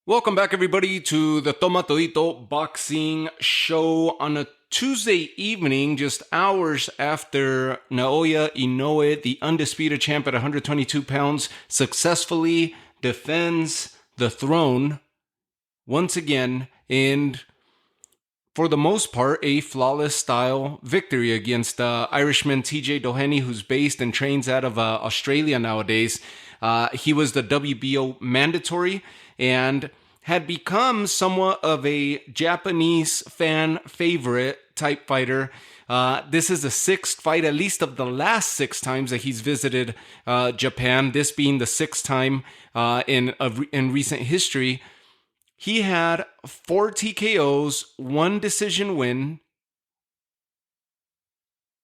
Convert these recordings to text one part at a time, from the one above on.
Welcome back, everybody, to the Toma Todito Boxing Show on a Tuesday evening, just hours after Naoya Inoue, the undisputed champ at 122 pounds, successfully defends the throne once again, and for the most part, a flawless style victory against Irishman TJ Doheny, who's based and trains out of Australia nowadays. He was the WBO mandatory and had become somewhat of a Japanese fan favorite type fighter. This is the sixth fight, at least of the last 6 times that he's visited Japan, this being the sixth time in recent history. He had 4 TKOs, 1 decision win.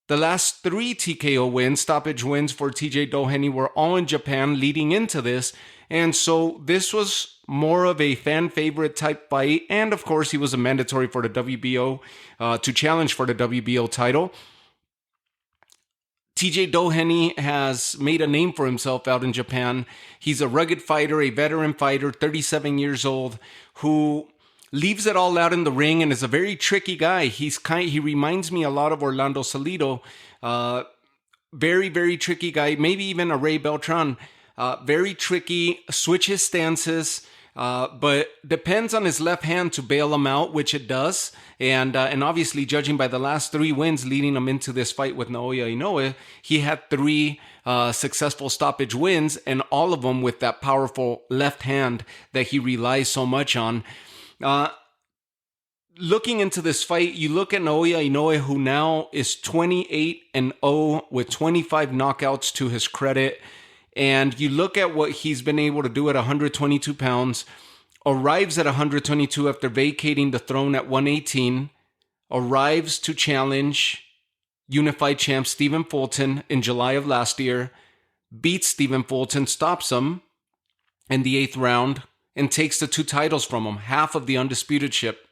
The last 3 TKO wins, stoppage wins for TJ Doheny, were all in Japan leading into this. And so this was more of a fan favorite type fight. And of course, he was a mandatory for the WBO to challenge for the WBO title. TJ Doheny has made a name for himself out in Japan. He's a rugged fighter, a veteran fighter, 37 years old, who leaves it all out in the ring and is a very tricky guy. He reminds me a lot of Orlando Salido. Very, very tricky guy. Maybe even a Ray Beltran. Very tricky, switches stances, but depends on his left hand to bail him out, which it does. And obviously, judging by the last 3 wins leading him into this fight with Naoya Inoue, he had 3 successful stoppage wins, and all of them with that powerful left hand that he relies so much on. Looking into this fight, you look at Naoya Inoue, who now is 28-0 with 25 knockouts to his credit. And you look at what he's been able to do at 122 pounds, arrives at 122 after vacating the throne at 118, arrives to challenge unified champ Stephen Fulton in July of last year, beats Stephen Fulton, stops him in the 8th round, and takes the 2 titles from him, half of the undisputed ship.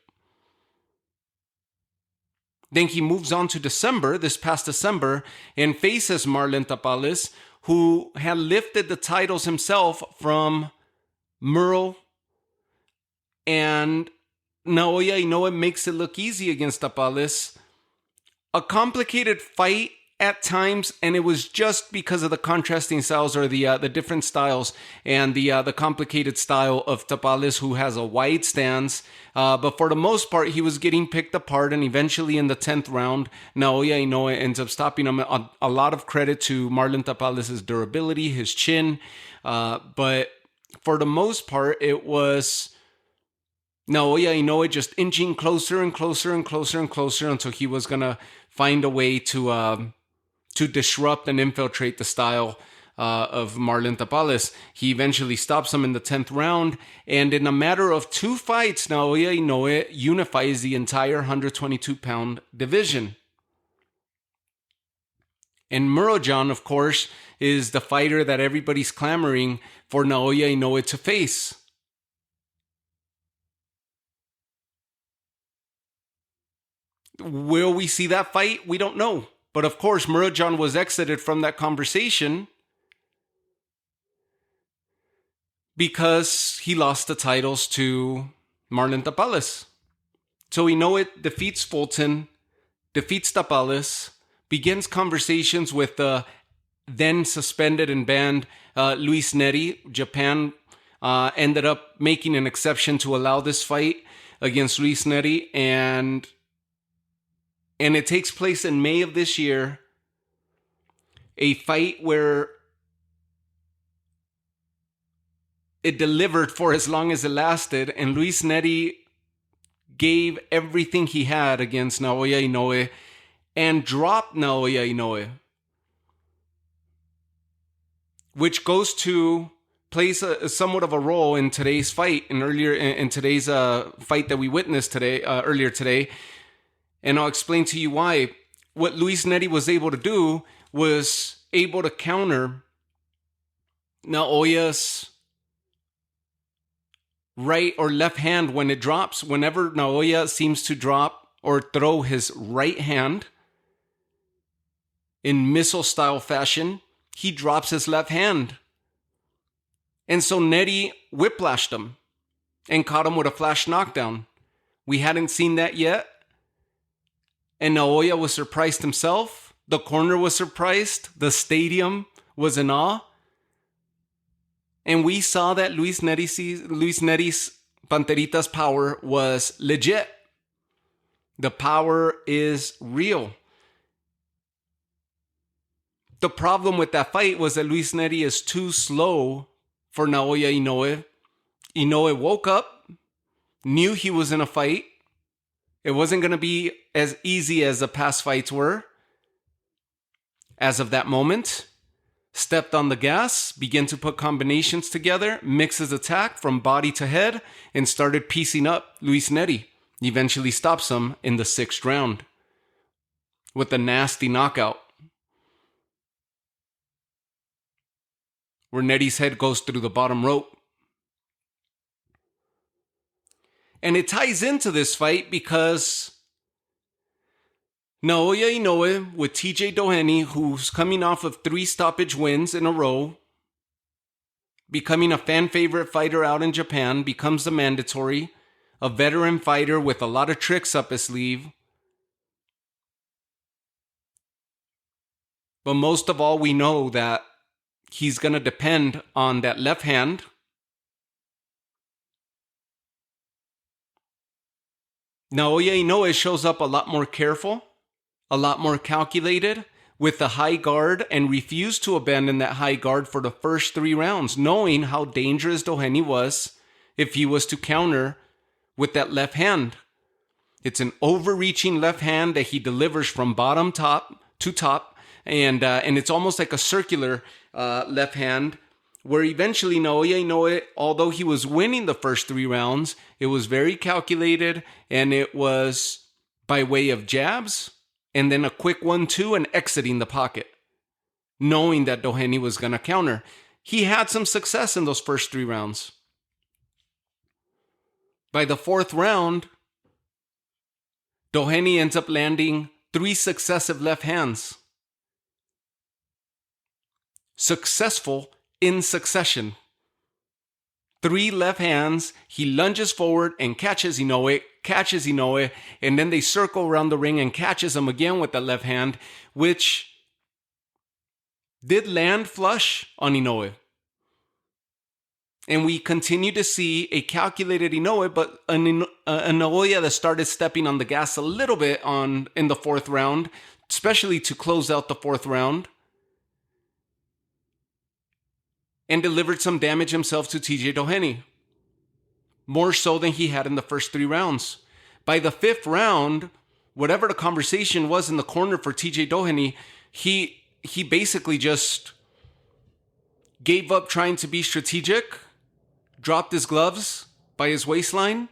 Then he moves on to this past December, and faces Marlon Tapales, who had lifted the titles himself from Merle. And Naoya Inoue makes it look easy against Tapales. A complicated fight at times, and it was just because of the contrasting styles, or the different styles, and the complicated style of Tapales, who has a wide stance. But for the most part, he was getting picked apart, and eventually in the 10th round, Naoya Inoue ends up stopping him. A lot of credit to Marlon Tapales' durability, his chin. But for the most part, it was Naoya Inoue just inching closer and closer and closer and closer until he was going to find a way to disrupt and infiltrate the style of Marlon Tapales. He eventually stops him in the 10th round, and in a matter of 2 fights, Naoya Inoue unifies the entire 122-pound division. And Murojan, of course, is the fighter that everybody's clamoring for Naoya Inoue to face. Will we see that fight? We don't know. But of course, Murojan was exited from that conversation because he lost the titles to Marlon Tapales. So Inoue defeats Fulton, defeats Tapales, begins conversations with the then suspended and banned Luis Neri. Japan ended up making an exception to allow this fight against Luis Neri, and it takes place in May of this year, a fight where it delivered for as long as it lasted, and Luis Neri gave everything he had against Naoya Inoue and dropped Naoya Inoue, which plays somewhat of a role in today's fight, in today's fight that we witnessed earlier today. And I'll explain to you why. What Luis Neri was able to do was able to counter Naoya's right or left hand when it drops. Whenever Naoya seems to drop or throw his right hand in missile-style fashion, he drops his left hand. And so Neri whiplashed him. and caught him with a flash knockdown. We hadn't seen that yet. And Naoya was surprised himself. The corner was surprised. The stadium was in awe. And we saw that Luis Neri's Panterita's power was legit. The power is real. The problem with that fight was that Luis Neri is too slow for Naoya Inoue. Inoue woke up, knew he was in a fight. It wasn't going to be as easy as the past fights were. As of that moment, stepped on the gas, began to put combinations together, mix his attack from body to head, and started piecing up Luis Neri. Eventually stops him in the 6th round with a nasty knockout, where Neri's head goes through the bottom rope. And it ties into this fight because Naoya Inoue with TJ Doheny, who's coming off of 3 stoppage wins in a row, becoming a fan favorite fighter out in Japan, becomes the mandatory, a veteran fighter with a lot of tricks up his sleeve. But most of all, we know that he's going to depend on that left hand. Naoya Inoue shows up a lot more careful, a lot more calculated, with the high guard, and refused to abandon that high guard for the first 3 rounds, knowing how dangerous Doheny was if he was to counter with that left hand. It's an overreaching left hand that he delivers from bottom top to top, and it's almost like a circular left hand, where eventually Naoya Inoue, although he was winning the first 3 rounds, it was very calculated, and it was by way of jabs, and then a quick 1-2 and exiting the pocket, knowing that Doheny was going to counter. He had some success in those first 3 rounds. By the 4th round, Doheny ends up landing 3 successive left hands. Successful in succession. 3 left hands. He lunges forward and catches Inoue, and then they circle around the ring and catches him again with the left hand, which did land flush on Inoue. And we continue to see a calculated Inoue, but a Naoya that started stepping on the gas a little bit in the 4th round, especially to close out the 4th round, and delivered some damage himself to TJ Doheny. More so than he had in the first 3 rounds. By the 5th round, whatever the conversation was in the corner for TJ Doheny, he basically just gave up trying to be strategic, dropped his gloves by his waistline,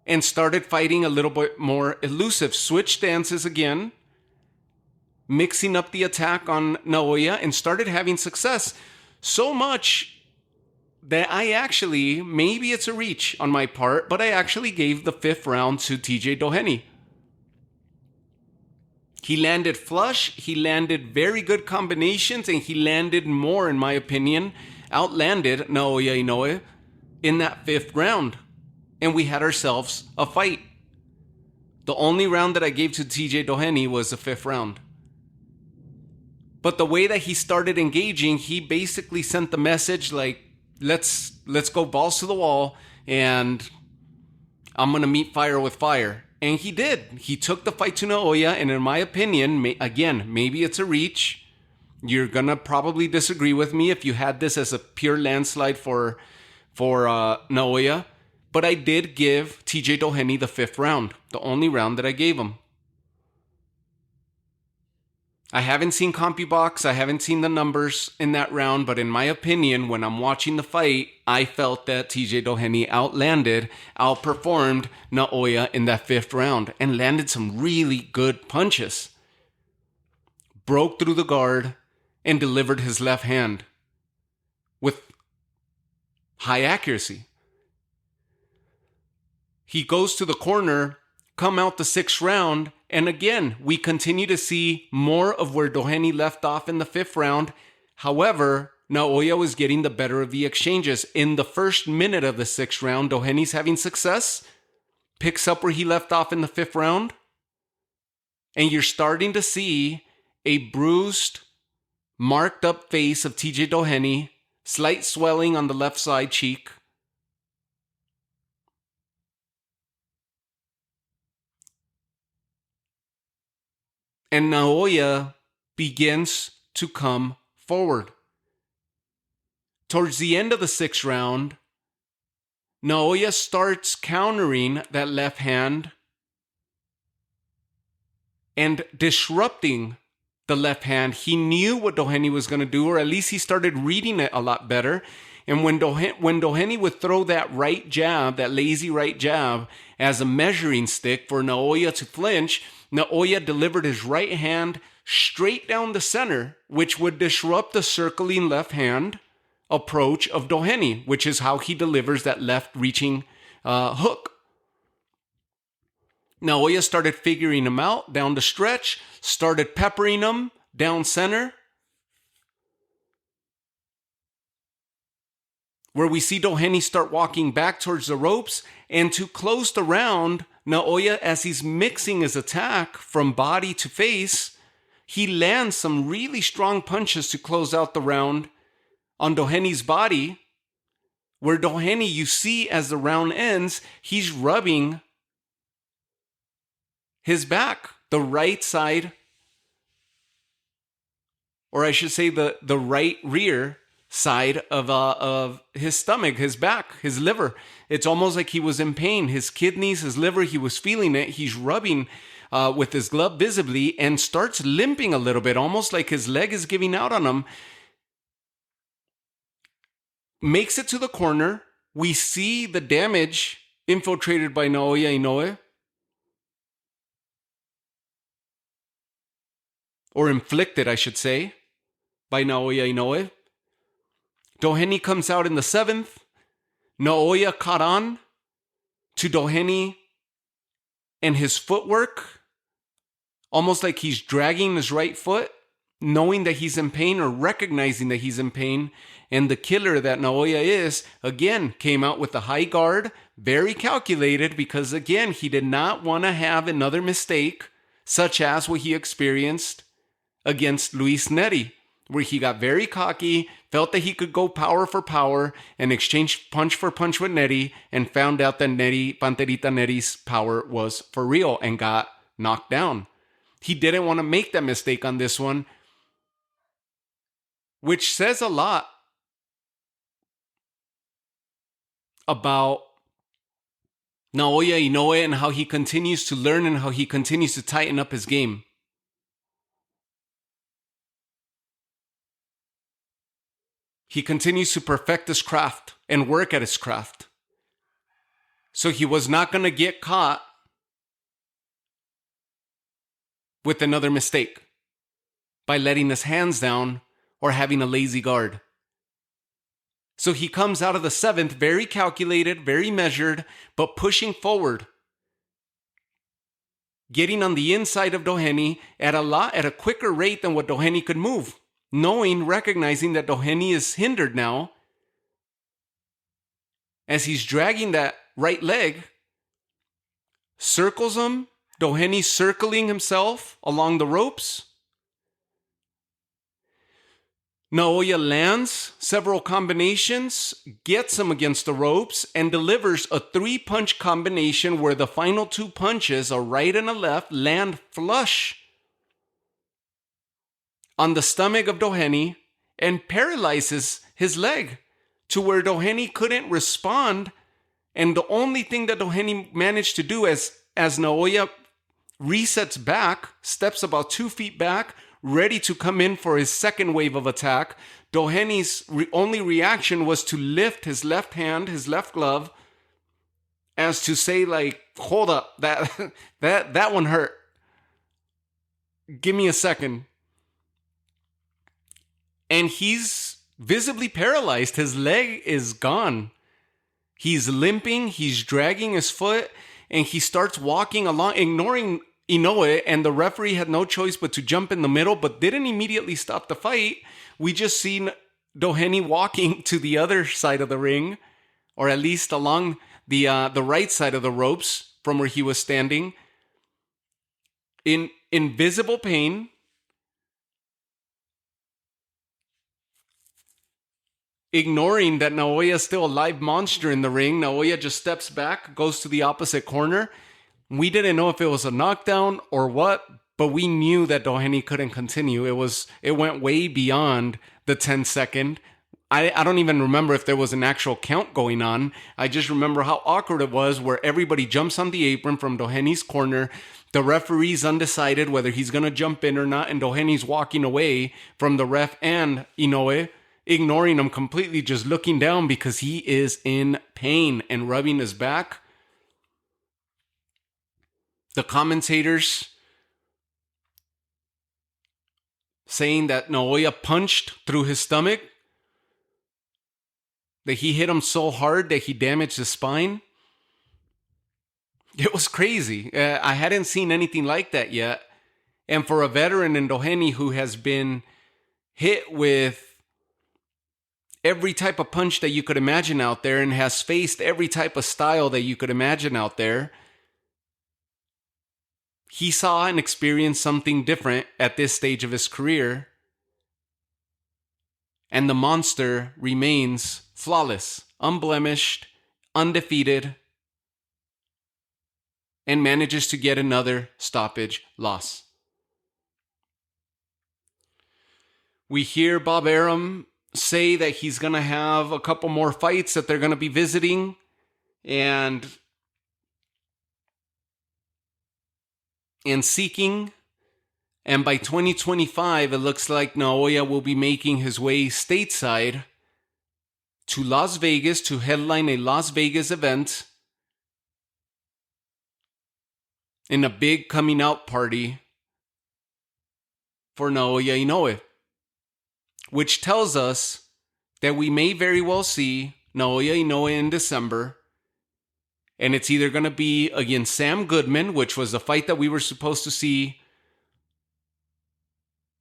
and started fighting a little bit more elusive. Switched stances again, mixing up the attack on Naoya, and started having success. So much that I actually, maybe it's a reach on my part, but I actually gave the 5th round to TJ Doheny. He landed flush, he landed very good combinations, and he landed more, in my opinion, outlanded Naoya Inoue in that 5th round. And we had ourselves a fight. The only round that I gave to TJ Doheny was the 5th round. But the way that he started engaging, he basically sent the message like, let's go balls to the wall, and I'm going to meet fire with fire. And he did. He took the fight to Naoya, and in my opinion, again, maybe it's a reach. You're going to probably disagree with me if you had this as a pure landslide for Naoya. But I did give TJ Doheny the 5th round, the only round that I gave him. I haven't seen CompuBox, I haven't seen the numbers in that round, but in my opinion, when I'm watching the fight, I felt that TJ Doheny outperformed Naoya in that 5th round and landed some really good punches. Broke through the guard and delivered his left hand with high accuracy. He goes to the corner, come out the 6th round, and again, we continue to see more of where Doheny left off in the 5th round. However, Naoya was getting the better of the exchanges. In the first minute of the 6th round, Doheny's having success, picks up where he left off in the 5th round, and you're starting to see a bruised, marked up face of TJ Doheny, slight swelling on the left side cheek. And Naoya begins to come forward. Towards the end of the 6th round, Naoya starts countering that left hand and disrupting the left hand. He knew what Doheny was going to do, or at least he started reading it a lot better. And when Doheny would throw that right jab, that lazy right jab, as a measuring stick for Naoya to flinch, Naoya delivered his right hand straight down the center, which would disrupt the circling left hand approach of Doheny, which is how he delivers that left reaching hook. Naoya started figuring him out down the stretch, started peppering him down center, where we see Doheny start walking back towards the ropes. And to close the round, Naoya, as he's mixing his attack from body to face, he lands some really strong punches to close out the round on Doheny's body, where Doheny, you see as the round ends, he's rubbing his back, the right side, or I should say the right rear side of his stomach, his back, his liver. It's almost like he was in pain. His kidneys, his liver, he was feeling it. He's rubbing with his glove visibly and starts limping a little bit, almost like his leg is giving out on him. Makes it to the corner. We see the damage infiltrated by Naoya Inoue, or inflicted, I should say, by Naoya Inoue. Doheny comes out in the 7th. Naoya caught on to Doheny and his footwork, almost like he's dragging his right foot, knowing that he's in pain or recognizing that he's in pain. And the killer that Naoya is, again, came out with a high guard, very calculated, because, again, he did not want to have another mistake, such as what he experienced against Luis Neri, where he got very cocky, felt that he could go power for power, and exchange punch for punch with Neri, and found out that Panterita Neri's power was for real, and got knocked down. He didn't want to make that mistake on this one, which says a lot about Naoya Inoue and how he continues to learn and how he continues to tighten up his game. He continues to perfect his craft and work at his craft. So he was not going to get caught with another mistake by letting his hands down or having a lazy guard. So he comes out of the 7th very calculated, very measured, but pushing forward, getting on the inside of Doheny at a quicker rate than what Doheny could move, recognizing that Doheny is hindered now as he's dragging that right leg, circles him, Doheny circling himself along the ropes. Naoya lands several combinations, gets him against the ropes, and delivers a 3-punch combination where the final 2 punches, a right and a left, land flush on the stomach of Doheny and paralyzes his leg to where Doheny couldn't respond. And the only thing that Doheny managed to do as Naoya resets back, steps about 2 feet back, ready to come in for his second wave of attack, Doheny's only reaction was to lift his left hand, his left glove, as to say, like, hold up, that one hurt. Give me a second. And he's visibly paralyzed. His leg is gone. He's limping, he's dragging his foot, and he starts walking along, ignoring Inoue, and the referee had no choice but to jump in the middle, but didn't immediately stop the fight. We just seen Doheny walking to the other side of the ring, or at least along the right side of the ropes from where he was standing, in invisible pain, ignoring that Naoya is still a live monster in the ring. Naoya just steps back, goes to the opposite corner. We didn't know if it was a knockdown or what, but we knew that Doheny couldn't continue. It went way beyond the 10-second. I don't even remember if there was an actual count going on. I just remember how awkward it was, where everybody jumps on the apron from Doheny's corner. The referee's undecided whether he's going to jump in or not, and Doheny's walking away from the ref and Inoue, ignoring him completely, just looking down because he is in pain and rubbing his back. The commentators saying that Naoya punched through his stomach, that he hit him so hard that he damaged his spine. It was crazy. I hadn't seen anything like that yet. And for a veteran in Doheny who has been hit with every type of punch that you could imagine out there and has faced every type of style that you could imagine out there, he saw and experienced something different at this stage of his career. And the monster remains flawless, unblemished, undefeated, and manages to get another stoppage loss. We hear Bob Arum say that he's going to have a couple more fights that they're going to be visiting, and seeking. And by 2025, it looks like Naoya will be making his way stateside to Las Vegas to headline a Las Vegas event in a big coming out party for Naoya Inoue, which tells us that we may very well see Naoya Inoue in December. And it's either going to be against Sam Goodman, which was the fight that we were supposed to see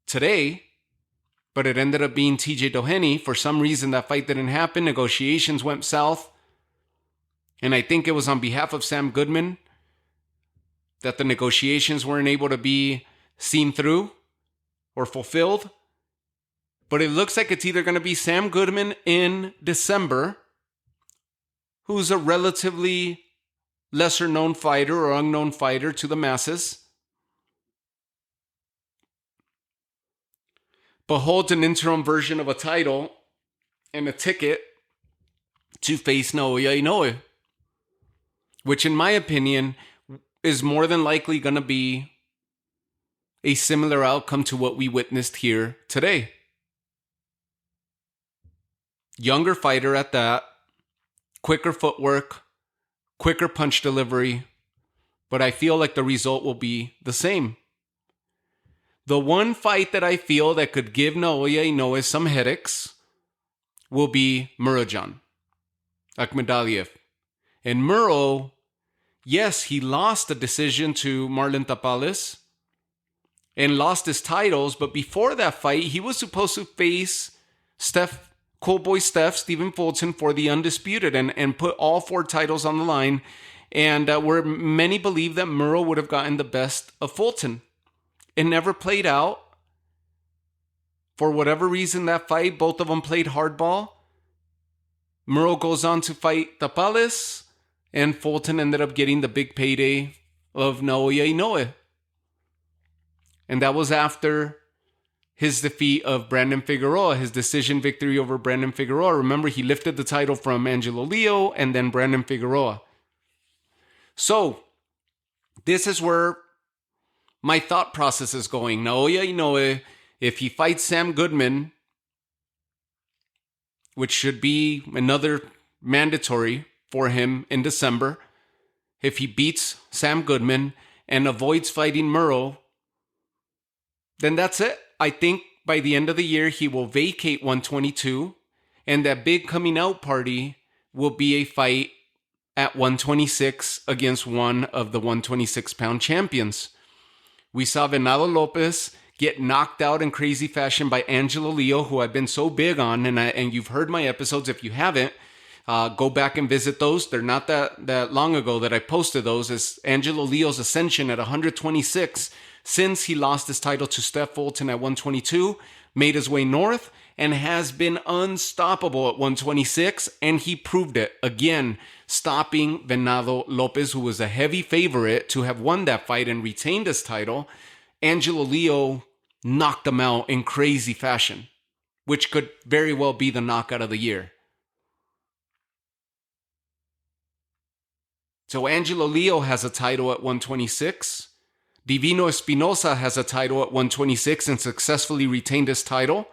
today, but it ended up being TJ Doheny. For some reason, that fight didn't happen. Negotiations went south. And I think it was on behalf of Sam Goodman that the negotiations weren't able to be seen through or fulfilled. But it looks like it's either going to be Sam Goodman in December, who's a relatively lesser known fighter or unknown fighter to the masses, but holds an interim version of a title and a ticket to face Naoya Inoue, which in my opinion is more than likely going to be a similar outcome to what we witnessed here today. Younger fighter at that, quicker footwork, quicker punch delivery, but I feel like the result will be the same. The one fight that I feel that could give Naoya Inoue some headaches will be Murodjan Akhmadaliev. And Muro, yes, he lost the decision to Marlon Tapales and lost his titles, but before that fight, he was supposed to face Stephen Fulton for the Undisputed and put all 4 titles on the line. And where many believe that Muro would have gotten the best of Fulton. It never played out. For whatever reason, that fight, both of them played hardball. Muro goes on to fight Tapales, and Fulton ended up getting the big payday of Naoya Inoue. And that was after his defeat of Brandon Figueroa, his decision victory over Brandon Figueroa. Remember, he lifted the title from Angelo Leo and then Brandon Figueroa. So, this is where my thought process is going. Naoya Inoue, if he fights Sam Goodman, which should be another mandatory for him in December, if he beats Sam Goodman and avoids fighting Muro, then that's it. I think by the end of the year, he will vacate 122, and that big coming out party will be a fight at 126 against one of the 126-pound champions. We saw Venado Lopez get knocked out in crazy fashion by Angelo Leo, who I've been so big on, and you've heard my episodes. If you haven't, go back and visit those. They're not that long ago that I posted those. As Angelo Leo's ascension at 126, since he lost his title to Steph Fulton at 122, made his way north and has been unstoppable at 126, and he proved it again, stopping Venado Lopez, who was a heavy favorite to have won that fight and retained his title. Angelo Leo knocked him out in crazy fashion, which could very well be the knockout of the year. So Angelo Leo has a title at 126. Divino Espinosa has a title at 126 and successfully retained his title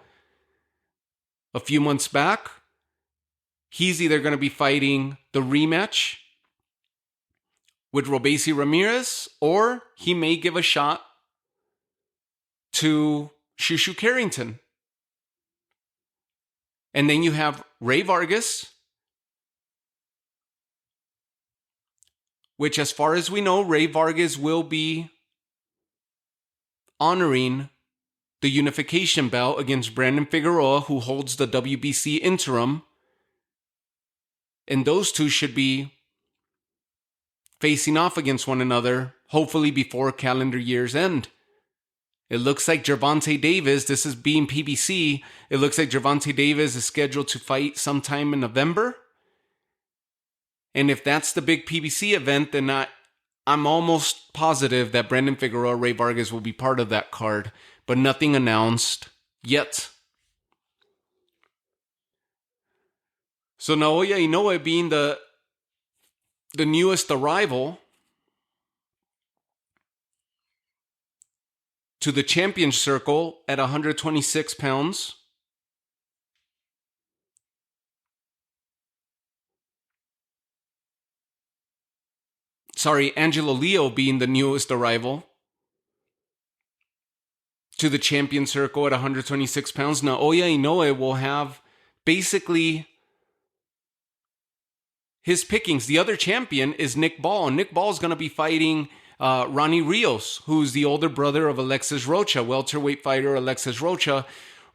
a few months back. He's either going to be fighting the rematch with Robesi Ramirez, or he may give a shot to Shushu Carrington. And then you have Ray Vargas, which, as far as we know, Ray Vargas will be honoring the unification bout against Brandon Figueroa, who holds the WBC interim. And those two should be facing off against one another, hopefully before calendar year's end. It looks like Gervonta Davis, this is being PBC, it looks like Gervonta Davis is scheduled to fight sometime in November. And if that's the big PBC event, then I'm almost positive that Brandon Figueroa, Ray Vargas will be part of that card, but nothing announced yet. So Naoya Inoue being the newest arrival to the champion circle at 126 pounds. Sorry, Angelo Leo being the newest arrival to the champion circle at 126 pounds. Naoya Inoue will have basically his pickings. The other champion is Nick Ball. And Nick Ball is going to be fighting Ronnie Rios, who's the older brother of Alexis Rocha, welterweight fighter Alexis Rocha.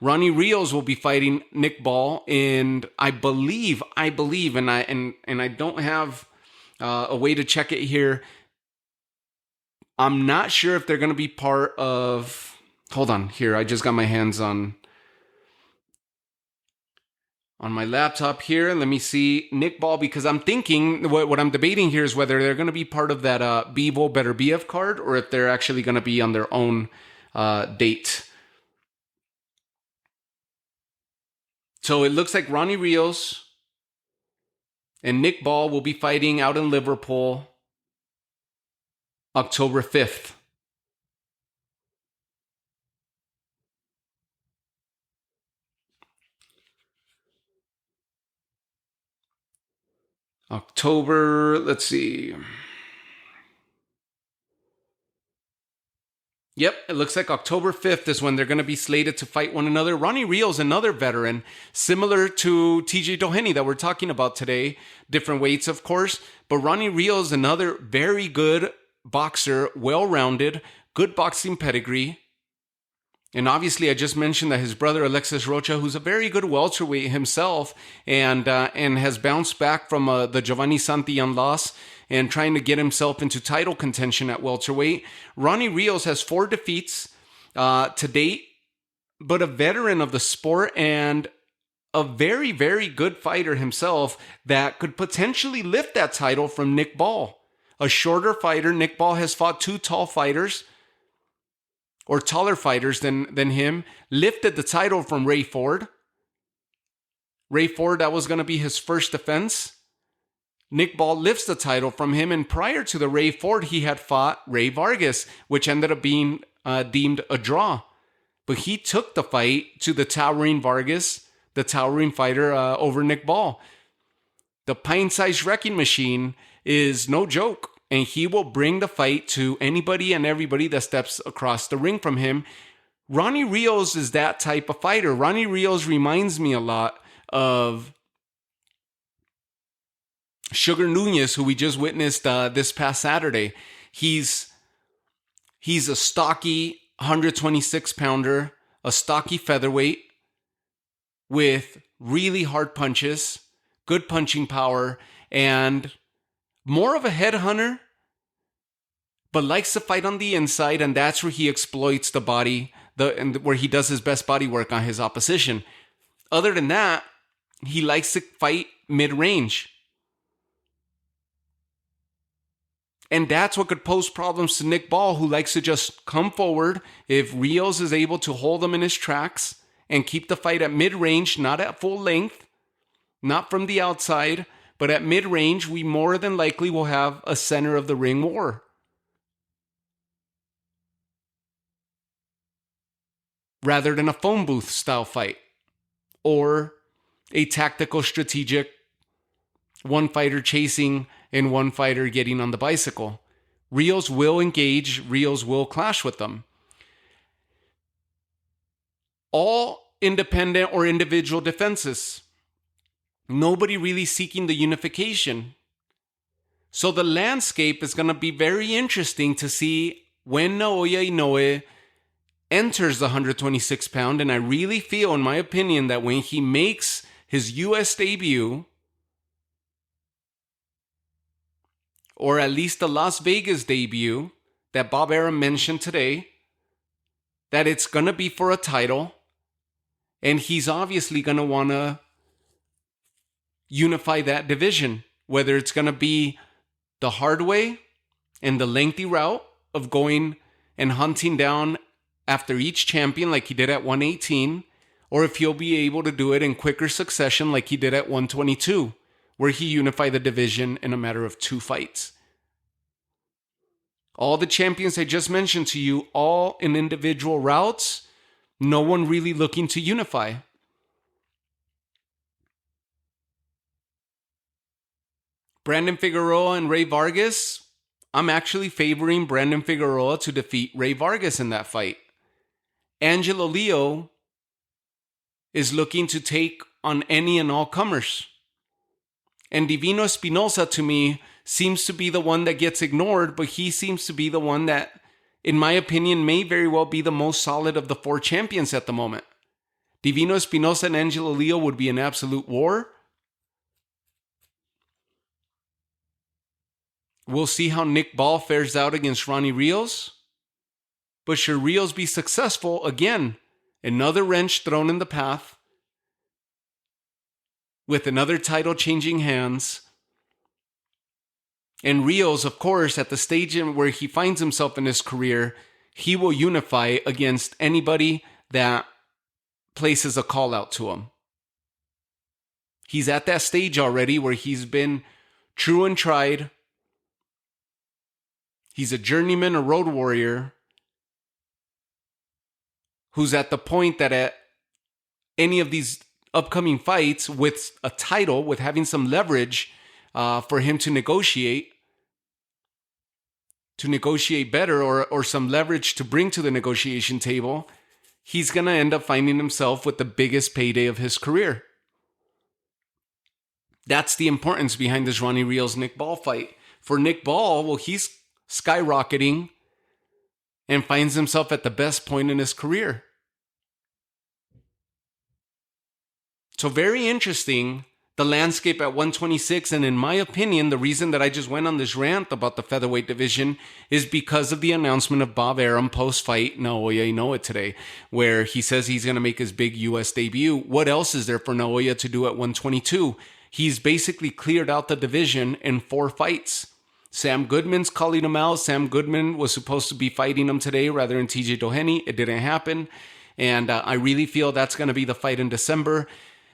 Ronnie Rios will be fighting Nick Ball, and I believe, and I don't have a way to check it here. I'm not sure if they're going to be part of. Hold on, here. I just got my hands on my laptop here. Let me see Nick Ball, because I'm thinking what I'm debating here is whether they're going to be part of that Bivol Better BF card, or if they're actually going to be on their own date. So it looks like Ronnie Rios and Nick Ball will be fighting out in Liverpool October 5th. October, let's see. Yep, it looks like October 5th is when they're going to be slated to fight one another. Ronnie Rios, another veteran, similar to TJ Doheny that we're talking about today. Different weights, of course. But Ronnie Rios, another very good boxer, well-rounded, good boxing pedigree. And obviously, I just mentioned that his brother, Alexis Rocha, who's a very good welterweight himself, and has bounced back from the Giovanni Santillan loss and trying to get himself into title contention at welterweight. Ronnie Rios has 4 defeats to date, but a veteran of the sport and a very, very good fighter himself that could potentially lift that title from Nick Ball. A shorter fighter. Nick Ball has fought 2 tall fighters, or taller fighters than him, lifted the title from Ray Ford. Ray Ford, that was going to be his first defense. Nick Ball lifts the title from him, and prior to the Ray Ford, he had fought Ray Vargas, which ended up being deemed a draw. But he took the fight to the towering Vargas, the towering fighter, over Nick Ball. The pint-sized wrecking machine is no joke. And he will bring the fight to anybody and everybody that steps across the ring from him. Ronnie Rios is that type of fighter. Ronnie Rios reminds me a lot of Sugar Nunez, who we just witnessed this past Saturday. He's a stocky, 126 pounder, a stocky featherweight with really hard punches, good punching power, and more of a headhunter, but likes to fight on the inside, and that's where he exploits the body, where he does his best body work on his opposition. Other than that, he likes to fight mid-range. And that's what could pose problems to Nick Ball, who likes to just come forward. If Rios is able to hold him in his tracks and keep the fight at mid-range, not at full length, not from the outside, but at mid-range, we more than likely will have a center of the ring war. Rather than a phone booth style fight or a tactical strategic one fighter chasing and one fighter getting on the bicycle. Rios will engage, Rios will clash with them. All independent or individual defenses. Nobody really seeking the unification. So the landscape is going to be very interesting to see when Naoya Inoue enters the 126 pound. And I really feel, in my opinion, that when he makes his US debut, or at least the Las Vegas debut that Bob Arum mentioned today, that it's going to be for a title. And he's obviously going to want to unify that division, whether it's going to be the hard way and the lengthy route of going and hunting down after each champion like he did at 118, or if he'll be able to do it in quicker succession like he did at 122, where he unified the division in a matter of 2 fights. All the champions I just mentioned to you, all in individual routes, no one really looking to unify. Brandon Figueroa and Ray Vargas, I'm actually favoring Brandon Figueroa to defeat Ray Vargas in that fight. Angelo Leo is looking to take on any and all comers. And Divino Espinosa, to me, seems to be the one that gets ignored, but he seems to be the one that, in my opinion, may very well be the most solid of the 4 champions at the moment. Divino Espinosa and Angelo Leo would be an absolute war. We'll see how Nick Ball fares out against Ronnie Rios. But should Rios be successful, again, another wrench thrown in the path, with another title changing hands. And Rios, of course, at the stage where he finds himself in his career, he will unify against anybody that places a call out to him. He's at that stage already where he's been true and tried. He's a journeyman, a road warrior, who's at the point that at any of these upcoming fights with a title, with having some leverage for him to negotiate better, or some leverage to bring to the negotiation table, he's going to end up finding himself with the biggest payday of his career. That's the importance behind this Ronnie Rios Nick Ball fight. For Nick Ball, well, he's skyrocketing and finds himself at the best point in his career. So very interesting, the landscape at 126. And in my opinion, the reason that I just went on this rant about the featherweight division is because of the announcement of Bob Arum post-fight Naoya Inoue today, where he says he's going to make his big US debut. What else is there for Naoya to do at 122? He's basically cleared out the division in 4 fights. Sam Goodman's calling him out. Sam Goodman was supposed to be fighting him today rather than TJ Doheny. It didn't happen. And I really feel that's going to be the fight in December.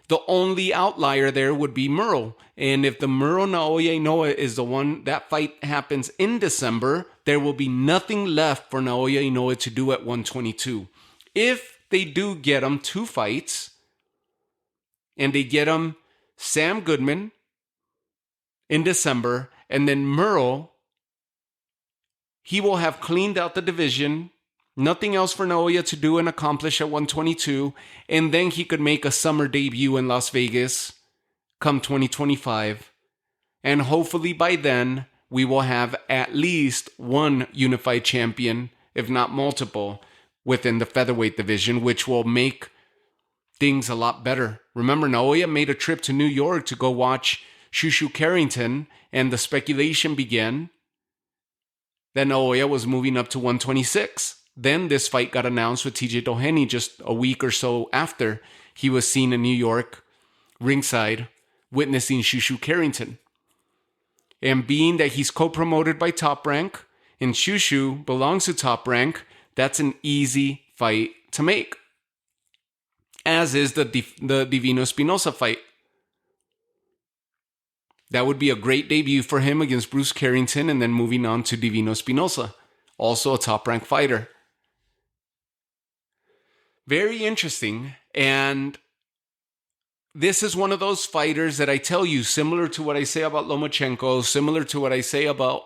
The only outlier there would be Murrow. And if the Murrow-Naoya Inoue is the one, that fight happens in December, there will be nothing left for Naoya Inoue to do at 122. If they do get him 2 fights, and they get him Sam Goodman in December, and then Murrow, he will have cleaned out the division. Nothing else for Naoya to do and accomplish at 122. And then he could make a summer debut in Las Vegas come 2025. And hopefully by then, we will have at least one unified champion, if not multiple. within the featherweight division, which will make things a lot better. Remember, Naoya made a trip to New York to go watch Shushu Carrington, and the speculation began that Naoya was moving up to 126. Then this fight got announced with TJ Doheny just a week or so after he was seen in New York, ringside, witnessing Shushu Carrington. And being that he's co-promoted by Top Rank, and Shushu belongs to Top Rank, that's an easy fight to make. As is the Divino Espinosa fight. That would be a great debut for him against Bruce Carrington, and then moving on to Divino Espinosa, also a Top Rank fighter. Very interesting, and this is one of those fighters that I tell you, similar to what I say about Lomachenko, similar to what I say about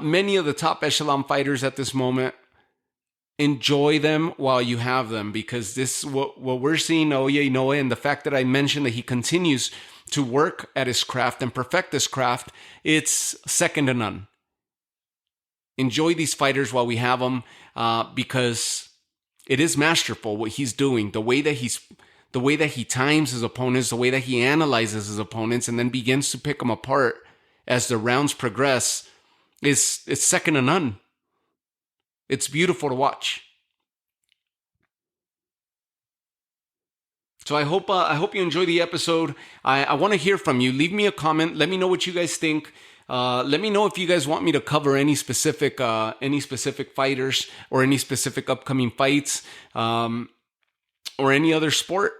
many of the top echelon fighters at this moment. Enjoy them while you have them, because this what we're seeing Naoya Inoue, and the fact that I mentioned that he continues to work at his craft and perfect this craft, it's second to none. Enjoy these fighters while we have them, because it is masterful what he's doing. The way that he times his opponents, the way that he analyzes his opponents, and then begins to pick them apart as the rounds progress, is second to none. It's beautiful to watch. So I hope you enjoy the episode. I want to hear from you. Leave me a comment. Let me know what you guys think. Let me know if you guys want me to cover any specific fighters or any specific upcoming fights, or any other sport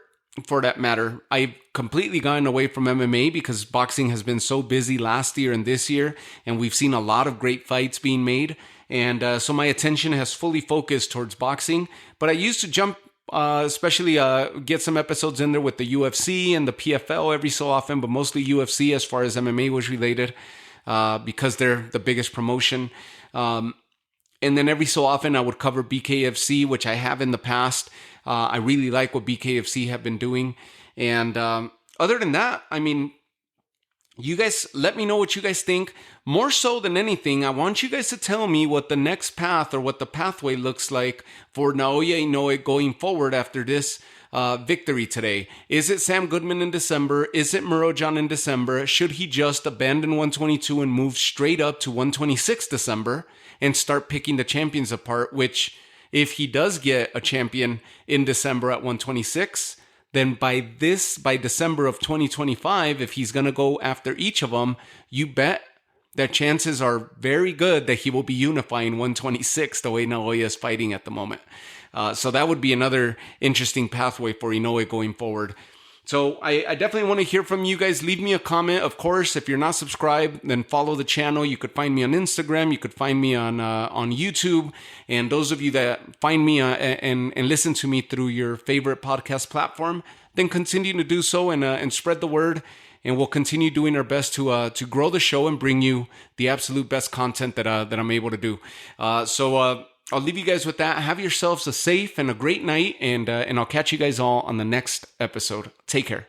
for that matter. I've completely gotten away from MMA because boxing has been so busy last year and this year, and we've seen a lot of great fights being made. And so my attention has fully focused towards boxing. But I used to jump, especially get some episodes in there with the UFC and the PFL every so often, but mostly UFC as far as MMA was related, because they're the biggest promotion. And then every so often I would cover BKFC, which I have in the past. I really like what BKFC have been doing. And other than that, I mean, you guys, let me know what you guys think. More so than anything, I want you guys to tell me what the next path or what the pathway looks like for Naoya Inoue going forward after this victory today. Is it Sam Goodman in December? Is it Murojan in December? Should he just abandon 122 and move straight up to 126 December and start picking the champions apart? Which, if he does get a champion in December at 126, then by December of 2025, if he's going to go after each of them, you bet that chances are very good that he will be unifying 126 the way Naoya is fighting at the moment. So that would be another interesting pathway for Inoue going forward. So I definitely want to hear from you guys. Leave me a comment. Of course, if you're not subscribed, then follow the channel. You could find me on Instagram. You could find me on YouTube. And those of you that find me and listen to me through your favorite podcast platform, then continue to do so and spread the word. And we'll continue doing our best to grow the show and bring you the absolute best content that I'm able to do. So I'll leave you guys with that. Have yourselves a safe and a great night, and I'll catch you guys all on the next episode. Take care.